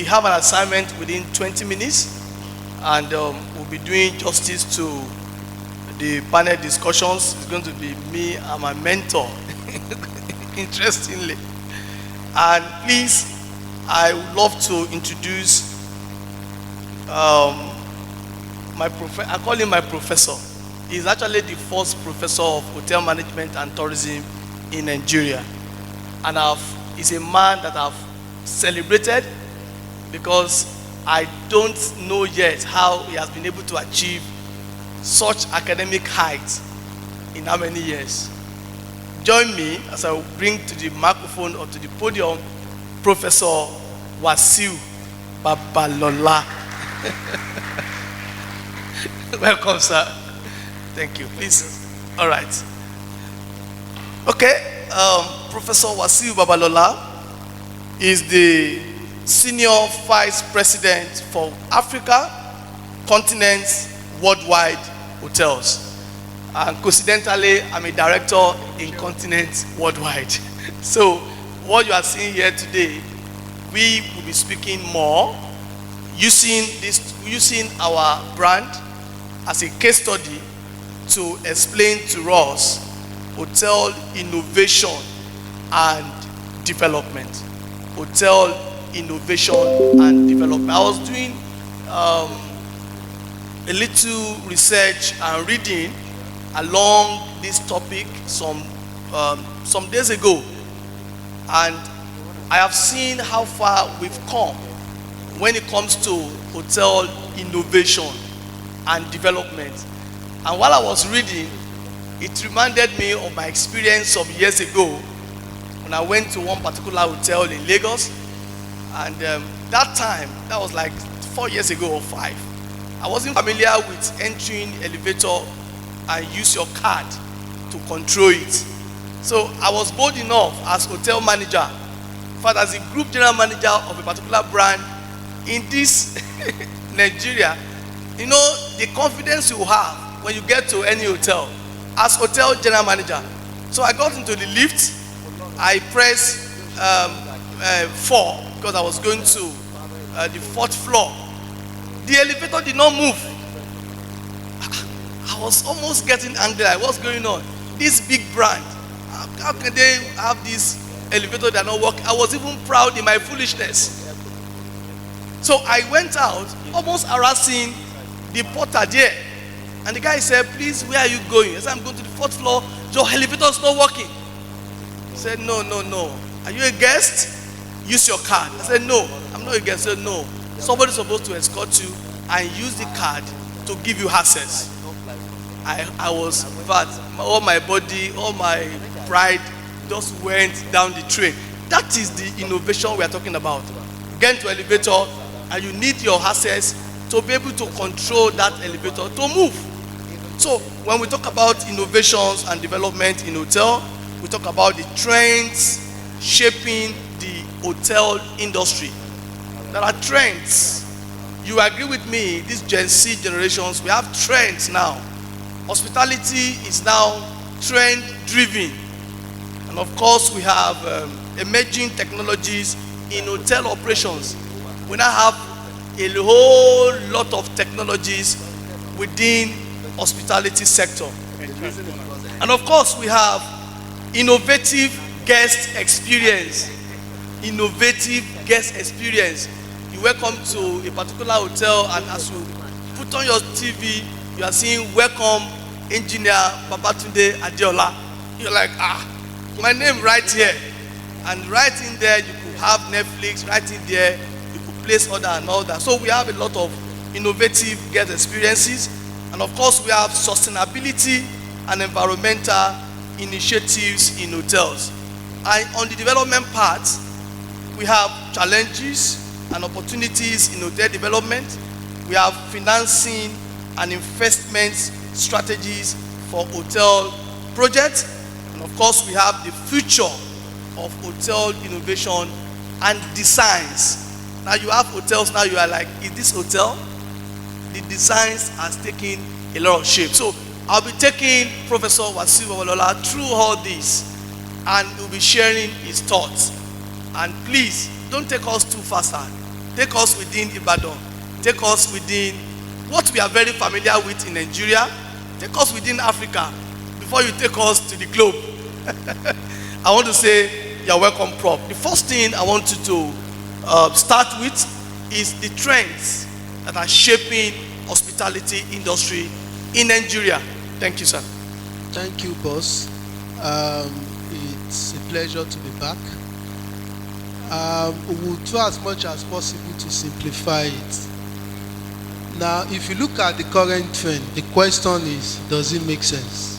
we have an assignment within 20 minutes, and we'll be doing justice to the panel discussions. It's going to be me and my mentor, interestingly. And please, I would love to introduce I call him my professor. He's actually the first professor of hotel management and tourism in Nigeria. And he's a man that I've celebrated, because I don't know yet how he has been able to achieve such academic heights in how many years. Join me as I will bring to the microphone or to the podium Professor WASIU Babalola. Welcome, sir. Thank you. Please. All right. Okay. Professor WASIU Babalola is the Senior Vice President for Africa, Continents, Worldwide Hotels. And coincidentally, I'm a director in Continents Worldwide. So what you are seeing here today, we will be speaking more using our brand as a case study to explain to us hotel innovation and development. Hotel innovation and development. I was doing a little research and reading along this topic some days ago, and I have seen how far we've come when it comes to hotel innovation and development. And while I was reading, it reminded me of my experience some years ago when I went to one particular hotel in Lagos. And that time, that was like 4 years ago or 5, I wasn't familiar with entering elevator and use your card to control it. So I was bold enough as hotel manager, in fact as a group general manager of a particular brand in this Nigeria, you know the confidence you have when you get to any hotel as hotel general manager. So I got into the lift, I pressed 4 because I was going to the 4th floor. The elevator did not move. I was almost getting angry. Like, what's going on? This big brand, how can they have this elevator that not work? I was even proud in my foolishness. So I went out, almost harassing the porter there. And the guy said, please, where are you going? I said, I'm going to the 4th floor. Your elevator is not working. He said, no. Are you a guest? Use your card. I said, no, I'm not a guest. He said, no. Somebody's supposed to escort you and use the card to give you access. I was, in fact, all my body, all my pride just went down the drain. That is the innovation we are talking about. Get into elevator and you need your access to be able to control that elevator to move. So when we talk about innovations and development in hotel, we talk about the trends shaping the hotel industry. There are trends. You agree with me, these Gen Z generations, we have trends now. Hospitality is now trend driven. And of course we have emerging technologies in hotel operations. We now have a whole lot of technologies within hospitality sector. And of course we have innovative guest experience. Innovative guest experience. You welcome to a particular hotel, and as you put on your TV, you are seeing welcome engineer Babatunde Adeola. You're like, my name right here. And right in there, you could have Netflix. Right in there, you could place order and all that. So we have a lot of innovative guest experiences. And of course, we have sustainability and environmental initiatives in hotels. And on the development part, we have challenges and opportunities in hotel development. We have financing and investment strategies for hotel projects. And of course, we have the future of hotel innovation and designs. Now you have hotels, now you are like, is this hotel? The designs has taken a lot of shape. So I'll be taking Professor WASIU Babalola through all this, and he'll be sharing his thoughts. And please, don't take us too fast. Take us within Ibadan. Take us within what we are very familiar with in Nigeria. Take us within Africa before you take us to the globe. I want to say you're welcome, Prof. The first thing I want you to start with is the trends that are shaping hospitality industry in Nigeria. Thank you, sir. Thank you, boss. It's a pleasure to be back. We will try as much as possible to simplify it. Now, if you look at the current trend, the question is, does it make sense?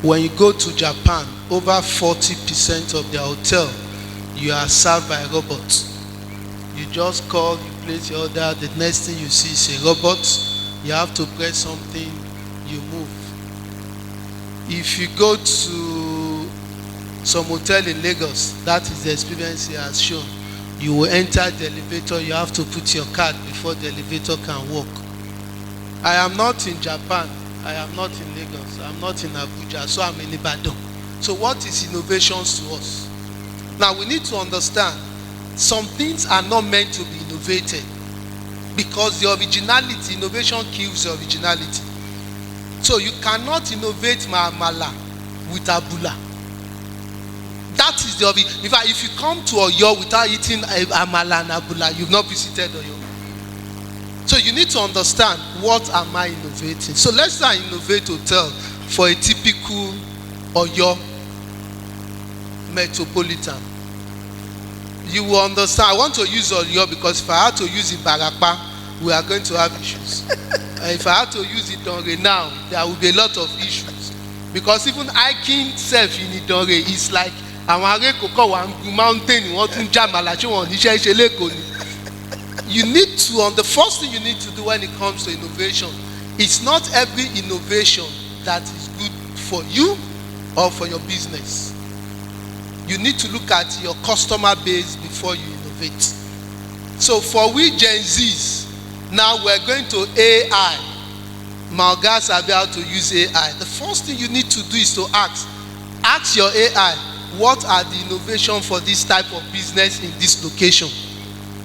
When you go to Japan, over 40% of their hotel, you are served by robots. You just call, you place your order, the next thing you see is a robot. You have to press something, you move. If you go to some hotel in Lagos, that is the experience he has shown. You will enter the elevator, you have to put your card before the elevator can walk. I am not in Japan, I am not in Lagos, I am not in Abuja, so I am in Ibadan. So what is innovations to us? Now we need to understand, some things are not meant to be innovated because the originality, innovation kills the originality. So you cannot innovate Ma'amala with Abula. That is the in fact, if you come to Oyo without eating Amala and Abula, you've not visited Oyo. So you need to understand, what am I innovating? So let's say I innovate hotel for a typical Oyo metropolitan. You will understand. I want to use Oyo because if I had to use Ibarapa, we are going to have issues. If I had to use Idonre now, there will be a lot of issues. Because even hiking self in Idonre is like mountain. You need to, on the first thing you need to do when it comes to innovation, it's not every innovation that is good for you or for your business. You need to look at your customer base before you innovate. So for we Gen Zs, now we're going to AI. Malgas are able to use AI. The first thing you need to do is to ask your AI, what are the innovations for this type of business in this location?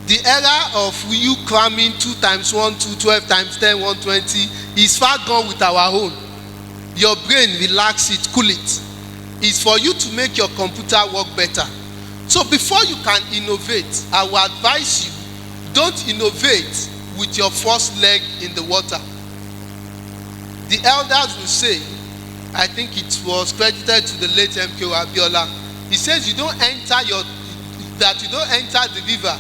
The era of you cramming 2 times 1, 2, 12 times 10, 120 is far gone with our own. Your brain, relax it, cool it. It's for you to make your computer work better. So before you can innovate, I will advise you, don't innovate with your first leg in the water. The elders will say, I think it was credited to the late MK Abiola. He says you don't enter the river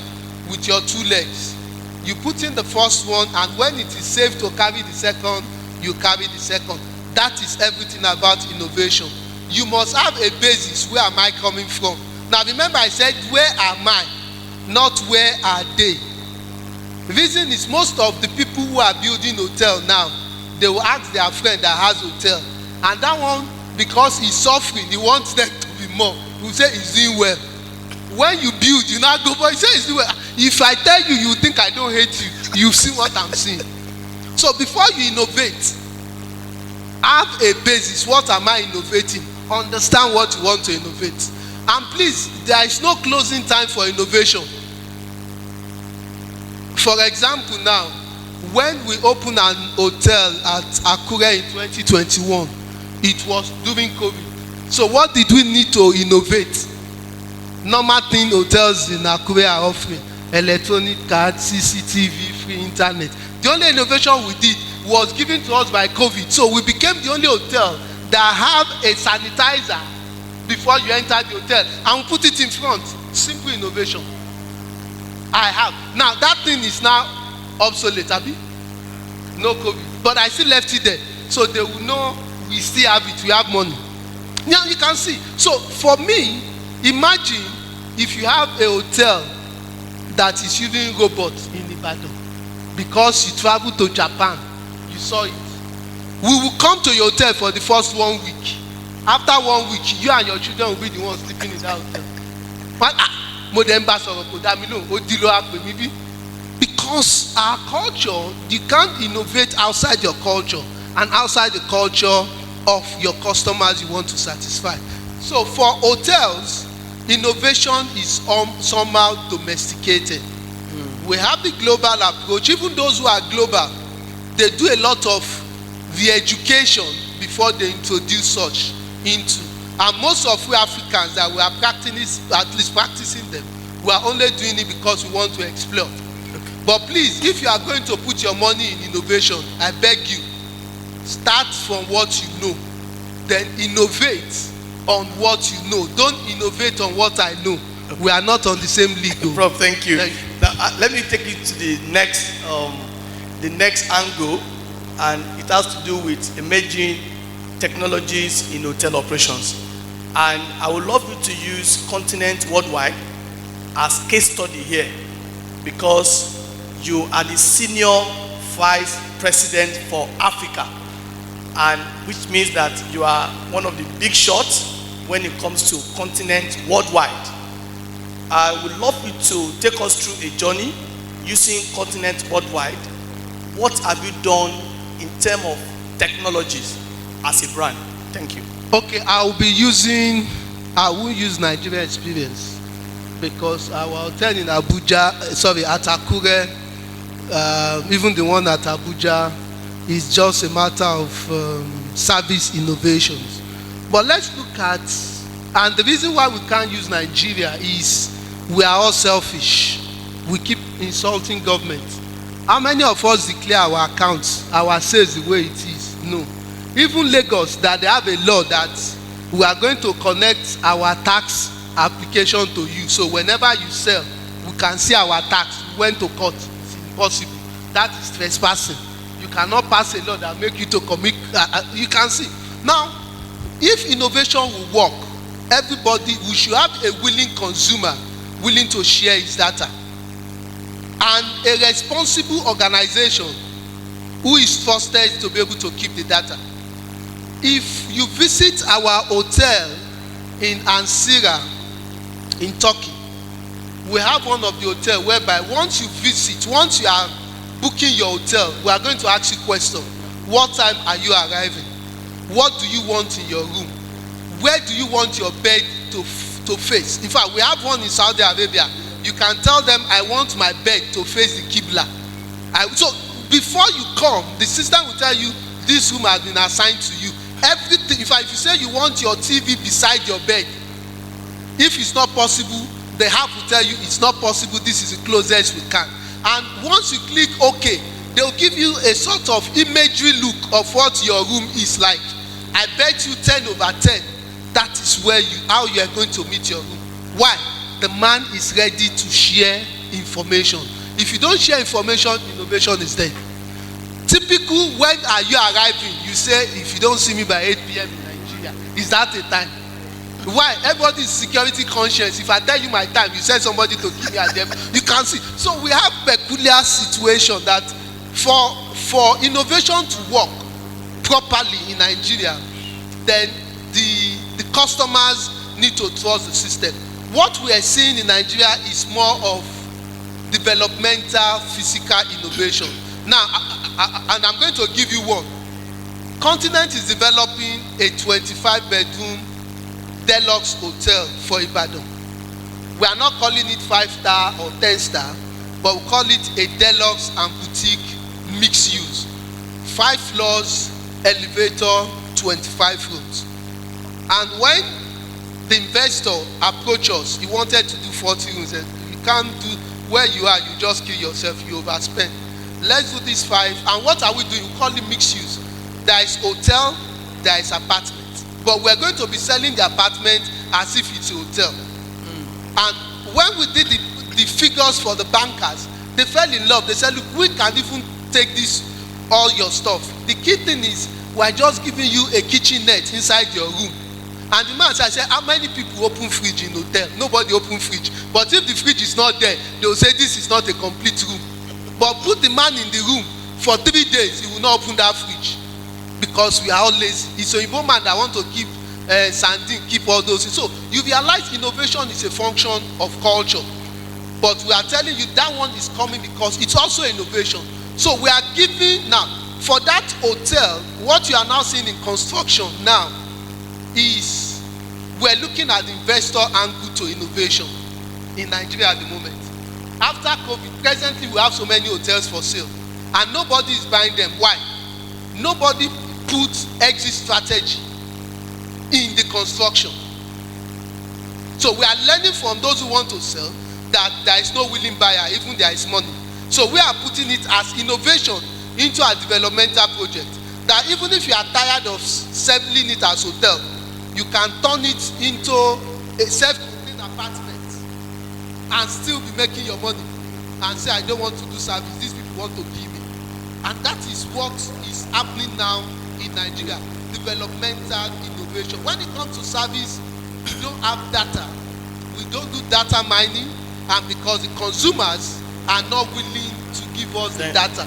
with your 2 legs. You put in the first one, and when it is safe to carry the second, you carry the second. That is everything about innovation. You must have a basis. Where am I coming from? Now remember, I said, where am I? Not where are they? The reason is most of the people who are building hotel now, they will ask their friend that has hotel, and that one, because he's suffering, he wants them to be more. He will say he's doing well. When you build, you now go, but he says he's doing well. If I tell you, you think I don't hate you. You've seen what I'm seeing. So before you innovate, have a basis. What am I innovating? Understand what you want to innovate. And please, there is no closing time for innovation. For example, now, when we opened an hotel at Akure in 2021, it was during COVID. So what did we need to innovate? Normal thing hotels in Akure are offering: electronic cards, CCTV, free internet. The only innovation we did was given to us by COVID. So we became the only hotel that have a sanitizer before you enter the hotel, and we put it in front. Simple innovation. I have. Now that thing is now obsolete, Abi? No COVID. But I still left it there. So they will know we still have it, we have money. Now you can see. So for me, imagine if you have a hotel that is using robots in Ibadan because you travel to Japan, you saw it. We will come to your hotel for the first 1 week. After 1 week, you and your children will be the ones sleeping in that hotel. Because our culture, you can't innovate outside your culture and outside the culture of your customers you want to satisfy. So for hotels, innovation is somehow domesticated. We have the global approach. Even those who are global, they do a lot of the education before they introduce such into. And most of we Africans that we are practicing, at least practicing them, we are only doing it because we want to explore. But please, if you are going to put your money in innovation, I beg you, start from what you know, then innovate on what you know. Don't innovate on what I know. We are not on the same league. Prof, thank you. Thank you. Now, let me take you to the next angle, and it has to do with emerging technologies in hotel operations. And I would love you to use Continent Worldwide as case study here, because you are the senior vice president for Africa, and which means that you are one of the big shots when it comes to Continent Worldwide. I would love you to take us through a journey using Continent Worldwide. What have you done in terms of technologies as a brand? Thank you. Okay, I will use Nigeria experience, because our hotel in Abuja, at Akure, even the one at Abuja, is just a matter of service innovations. But let's look at, and the reason why we can't use Nigeria is we are all selfish. We keep insulting government. How many of us declare our accounts, our sales the way it is? No. Even Lagos, that they have a law that we are going to connect our tax application to you. So whenever you sell, we can see our tax. We went to court. It's impossible. That is trespassing. You cannot pass a law that make you to commit. You can see. Now, if innovation will work, everybody, we should have a willing consumer willing to share his data, and a responsible organization who is trusted to be able to keep the data. If you visit our hotel in Ankara in Turkey, we have one of the hotels whereby once you visit, once you are booking your hotel, we are going to ask you questions. What time are you arriving? What do you want in your room? Where do you want your bed to face? In fact, we have one in Saudi Arabia. You can tell them, I want my bed to face the Qibla. So before you come, the system will tell you, this room has been assigned to you. Everything. In fact, if you say you want your TV beside your bed, if it's not possible, the app will tell you it's not possible, this is the closest we can. And once you click OK, they'll give you a sort of imagery look of what your room is like. I bet you 10/10, that is where how you are going to meet your room. Why? The man is ready to share information. If you don't share information, innovation is dead. Typical, when are you arriving? You say, if you don't see me by 8 p.m. in Nigeria, is that a time? Why? Everybody is security conscious. If I tell you my time, you send somebody to give me a them. You can see. So we have peculiar situation that for innovation to work properly in Nigeria, then the customers need to trust the system. What we are seeing in Nigeria is more of developmental physical innovation. Now, and I'm going to give you one. Continent is developing a 25-bedroom deluxe hotel for Ibadan. We are not calling it 5-star or 10-star, but we call it a deluxe and boutique mixed use. 5 floors, elevator, 25 rooms. And when the investor approached us, he wanted to do 40 rooms. You can't do where you are, you just kill yourself, you overspend. Let's do this 5. And what are we doing? We call it mixed use. There is hotel, there is apartment. But we're going to be selling the apartment as if it's a hotel. And when we did the figures for the bankers, they fell in love. They said, look, we can even take this, all your stuff. The key thing is, we're just giving you a kitchen net inside your room. And the man said, how many people open fridge in hotel? Nobody open fridge. But if the fridge is not there, they will say this is not a complete room. But put the man in the room for 3 days, he will not open that fridge, because we are all lazy. It's a Igbo man that want to keep sardine, keep all those things. So you realize innovation is a function of culture. But we are telling you that one is coming because it's also innovation. So we are giving now, for that hotel, what you are now seeing in construction now is we're looking at the investor angle to innovation in Nigeria at the moment. After COVID, presently we have so many hotels for sale and nobody is buying them. Why? Nobody puts exit strategy in the construction. So we are learning from those who want to sell that there is no willing buyer, even there is money. So we are putting it as innovation into our developmental project. That even if you are tired of selling it as hotel, you can turn it into a self-contained apartment and still be making your money and say, I don't want to do service, these people want to give me. And that is what is happening now in Nigeria, developmental innovation. When it comes to service, we don't have data. We don't do data mining, and because the consumers are not willing to give us the data.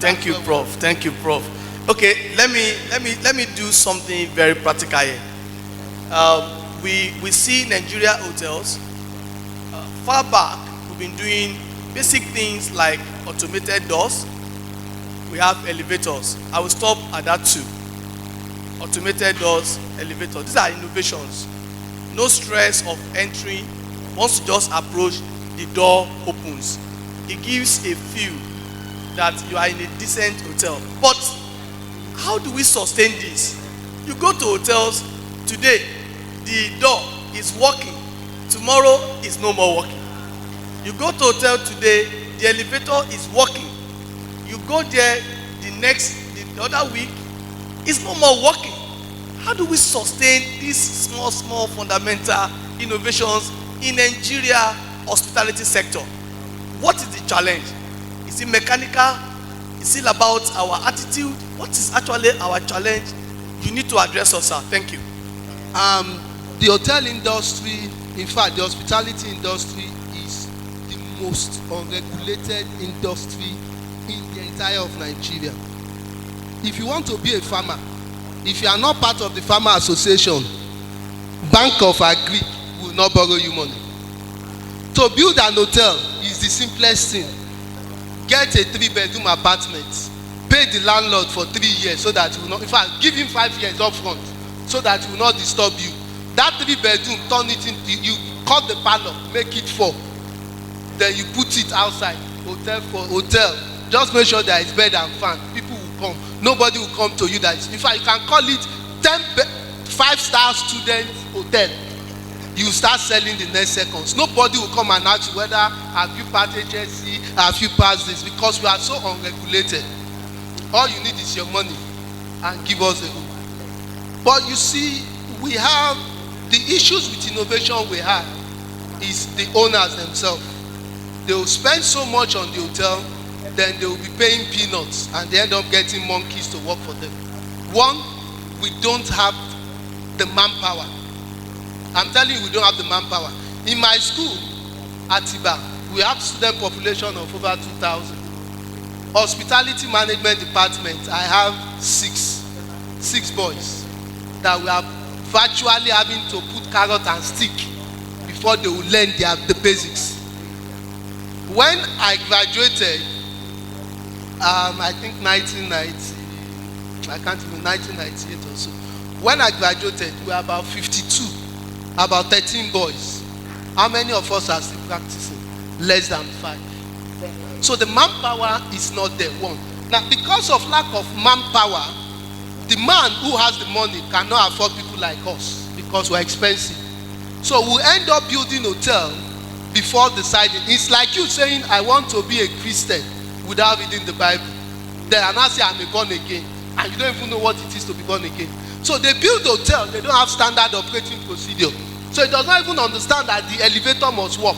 Thank you, Prof. Thank you, Prof. Okay, let me do something very practical here. We see Nigeria hotels. Far back, we've been doing basic things like automated doors. We have elevators. I will stop at that too. Automated doors, elevators. These are innovations. No stress of entering. Once you just approach, the door opens. It gives a feel that you are in a decent hotel. But how do we sustain this? You go to hotels today, the door is working. Tomorrow is no more working. You go to hotel today, the elevator is working. You go there the other week, it's no more working. How do we sustain these small fundamental innovations in Nigeria hospitality sector? What is the challenge? Is it mechanical? Is it about our attitude? What is actually our challenge? You need to address us, sir. Thank you. The hotel industry, in fact, the hospitality industry is the most unregulated industry in the entire of Nigeria. If you want to be a farmer, if you are not part of the farmer association, Bank of Agri will not borrow you money. To build an hotel is the simplest thing. Get a 3-bedroom apartment, pay the landlord for 3 years so that he will not, in fact, give him 5 years up front so that he will not disturb you. That 3-bedroom, turn it into, you cut the parlor, make it 4. Then you put it outside, hotel for hotel. Just make sure there is bed and fan. People will come. Nobody will come to you. That is, in fact, you can call it 5-star student hotel. You start selling the next seconds. Nobody will come and ask you whether have you passed HSC, have you passed this, because we are so unregulated. All you need is your money and give us a room. But you see, we have the issues with innovation we have is the owners themselves. They will spend so much on the hotel, then they will be paying peanuts and they end up getting monkeys to work for them. One, we don't have the manpower. I'm telling you, we don't have the manpower. In my school at Ibadan, we have student population of over 2,000. Hospitality management department, I have six boys that we are virtually having to put carrot and stick before they will learn the basics. When I graduated, I think 1998 or so. When I graduated, we were about 52, about 13 boys. How many of us are still practicing? Less than 5. So the manpower is not there. One. Now, because of lack of manpower, the man who has the money cannot afford people like us because we're expensive. So we end up building hotel before deciding. It's like you saying, I want to be a Christian without reading the Bible. Then I say I'm a born again, and you don't even know what it is to be born again. So they build hotel, they don't have standard operating procedure. So it does not even understand that the elevator must work.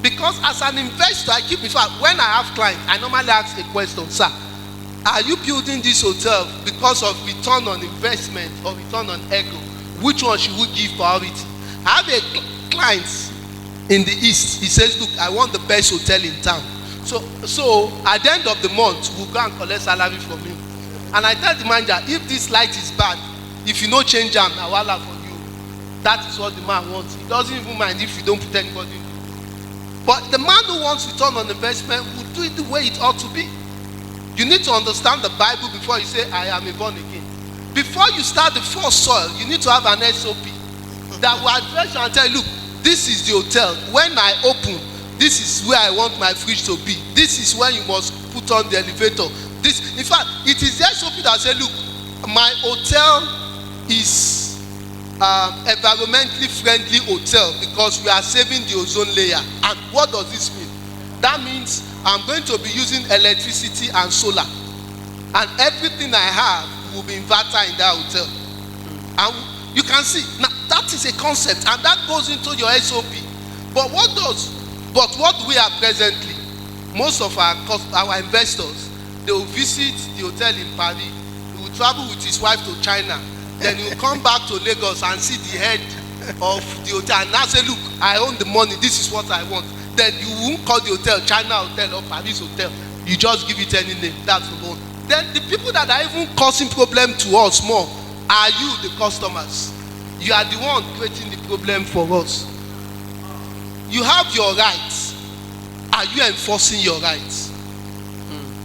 Because as an investor, I keep, in fact, when I have clients, I normally ask a question, sir, are you building this hotel because of return on investment or return on ego? Which one should we give priority? I have a client in the East, he says, look, I want the best hotel in town. So at the end of the month, we'll go and collect salary from him. And I tell the manager, if this light is bad, if you no change them, I will for you. That is what the man wants. He doesn't even mind if you don't put anybody. But the man who wants return on investment will do it the way it ought to be. You need to understand the Bible before you say, I am a born again. Before you start the first soil, you need to have an SOP that will address you and tell you, look, this is the hotel. When I open, this is where I want my fridge to be. This is when you must put on the elevator. This, in fact, it is the SOP that say, look, my hotel is environmentally friendly hotel because we are saving the ozone layer. And what does this mean? That means I'm going to be using electricity and solar, and everything I have will be inverter in that hotel. And you can see now that is a concept, and that goes into your SOP. But what we are presently, most of our investors, they will visit the hotel in Paris, he will travel with his wife to China, then he will come back to Lagos and see the head of the hotel and now say, look, I own the money, this is what I want. Then you won't call the hotel China Hotel or Paris Hotel, you just give it any name. That's the one. Then the people that are even causing problem to us more are you, the customers. You are the one creating the problem for us. You have your rights. Are you enforcing your rights?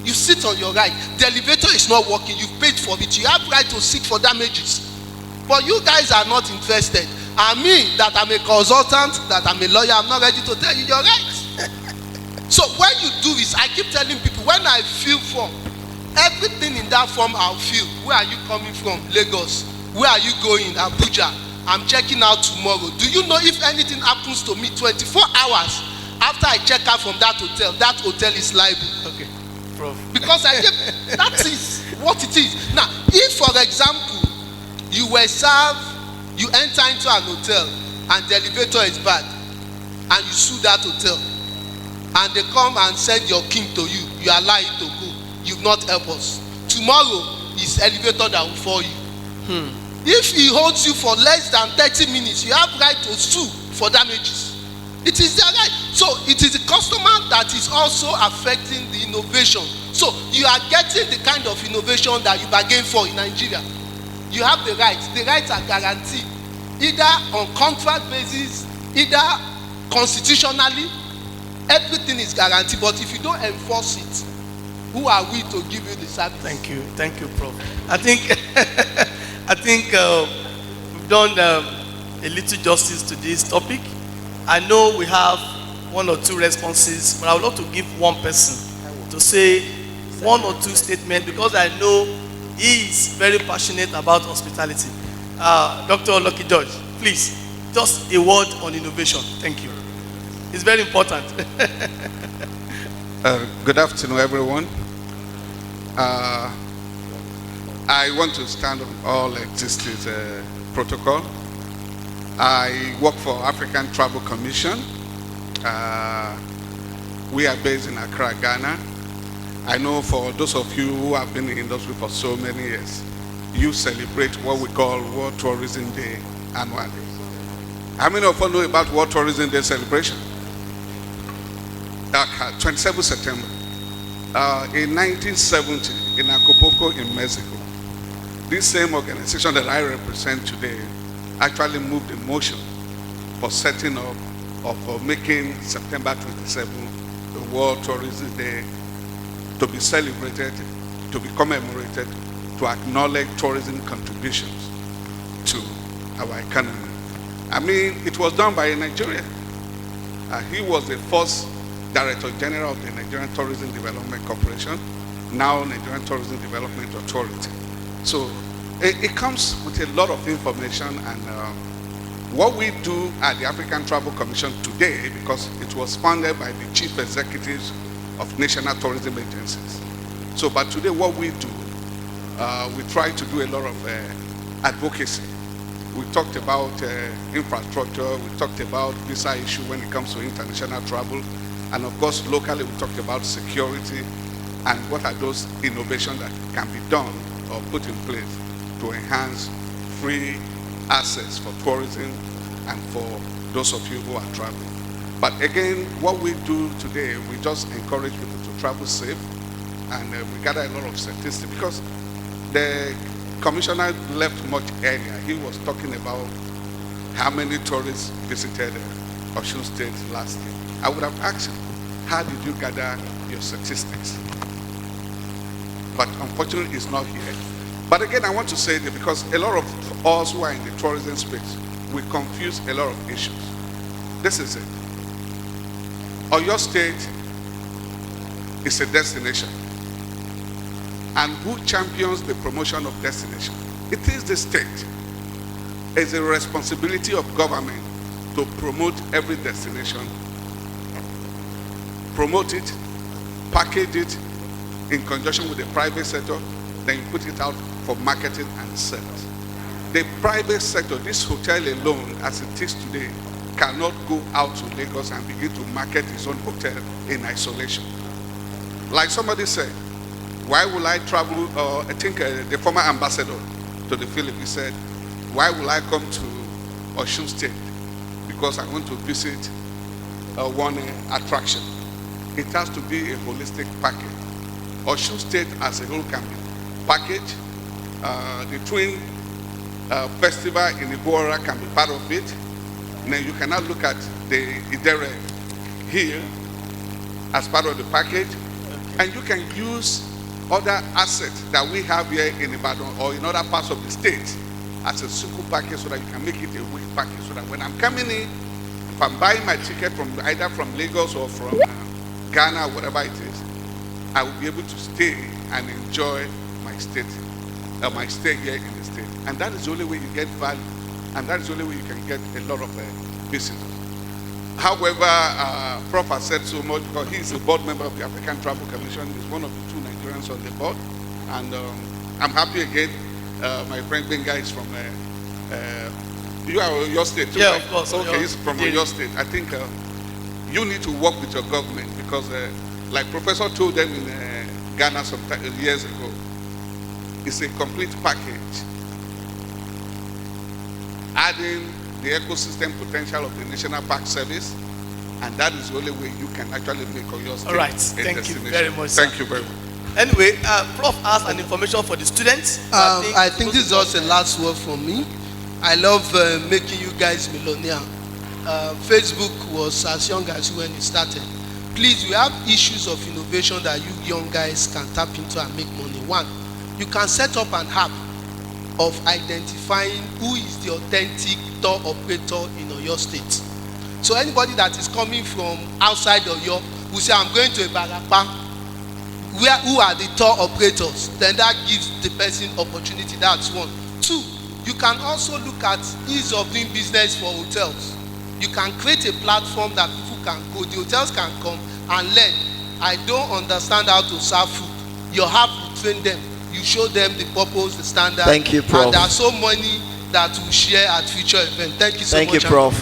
You sit on your right. The elevator is not working. You've paid for it. You have right to seek for damages. But you guys are not interested. And me, that I'm a consultant, that I'm a lawyer, I'm not ready to tell you your rights. So when you do this, I keep telling people, when I fill form, everything in that form I'll fill. Where are you coming from? Lagos. Where are you going? Abuja. I'm checking out tomorrow. Do you know if anything happens to me 24 hours after I check out from that hotel is liable? Okay. Prof. Because that is what it is. Now, if for example, you enter into an hotel and the elevator is bad and you sue that hotel and they come and send your king to you, you allow it to go. You've not helped us. Tomorrow is elevator that will fall you. If he holds you for less than 30 minutes, you have right to sue for damages. It is their right. So it is the customer that is also affecting the innovation. So you are getting the kind of innovation that you bargain for in Nigeria. You have the rights. The rights are guaranteed either on contract basis, either constitutionally. Everything is guaranteed. But if you don't enforce it, who are we to give you the service? Thank you, Prof. I think we've done a little justice to this topic. I know we have one or two responses, but I would love to give one person to say one or two statements because I know he is very passionate about hospitality. Dr. Lucky George, please, just a word on innovation. Thank you. It's very important. Good afternoon, everyone. I want to stand on all existing protocol. I work for African Travel Commission. We are based in Accra, Ghana. I know for those of you who have been in the industry for so many years, you celebrate what we call World Tourism Day annually. How many of you know about World Tourism Day celebration? 27 September. In 1970, in Acapulco, in Mexico, this same organization that I represent today actually moved in motion for setting up of making September 27 the World Tourism Day to be celebrated, to be commemorated, to acknowledge tourism contributions to our economy. I mean, it was done by a Nigerian. He was the first Director General of the Nigerian Tourism Development Corporation, now Nigerian Tourism Development Authority. So it comes with a lot of information, and what we do at the African Travel Commission today, because it was founded by the chief executives of national tourism agencies. So, but today what we do, we try to do a lot of advocacy. We talked about infrastructure, we talked about visa issue when it comes to international travel, and of course locally we talked about security and what are those innovations that can be done or put in place to enhance free access for tourism and for those of you who are traveling. But again, what we do today, we just encourage people to travel safe, and we gather a lot of statistics because the commissioner left much earlier. He was talking about how many tourists visited Osun State last year. I would have asked him, how did you gather your statistics? But unfortunately, it's not here. But again, I want to say that because a lot of us who are in the tourism space, we confuse a lot of issues. This is it. Oyo State is a destination. And who champions the promotion of destination? It is the state. It's a responsibility of government to promote every destination, promote it, package it in conjunction with the private sector, then you put it out for marketing and sales. The private sector, this hotel alone, as it is today, cannot go out to Lagos and begin to market his own hotel in isolation. Like somebody said, why will I travel, I think the former ambassador to the Philippines said, why will I come to Osun State? Because I want to visit one attraction. It has to be a holistic package. Osun State as a whole can be packaged. The Twin Festival in Ibadan can be part of it. Now you cannot look at the Itte here as part of the package. And you can use other assets that we have here in Ibadan or in other parts of the state as a single package so that you can make it a week package. So that when I'm coming in, if I'm buying my ticket from either from Lagos or from Ghana, whatever it is, I will be able to stay and enjoy my state, my stay here in the state. And that is the only way you get value. And that is the only way you can get a lot of visitors. However, Prof has said so much because he's a board member of the African Travel Commission. He's one of the 2 Nigerians on the board. And I'm happy again. My friend Benga is from, you are your state too, Yeah, right? of course. Okay, he's from your state. I think you need to work with your government because like Professor told them in Ghana some years ago, it's a complete package. Adding the ecosystem potential of the National Park Service, and that is the only way you can actually make your state All right, a thank destination. you very much. Thank you very much. Anyway, Prof has an information for the students. I think this is also the last word for me. I love making you guys millionaire. Facebook was as young as when it started. Please, we have issues of innovation that you young guys can tap into and make money. One, you can set up an app of identifying who is the authentic tour operator in Oyo State. So anybody that is coming from outside Oyo will say, I'm going to Ibadan. Who are the tour operators? Then that gives the person opportunity. That's one. Two, you can also look at ease of doing business for hotels. You can create a platform that people can go. The hotels can come and learn. I don't understand how to serve food. You have to train them. You show them the purpose, the standard. Thank you, Prof. And there are so many that will share at future events. Thank you so much. Thank you, Prof.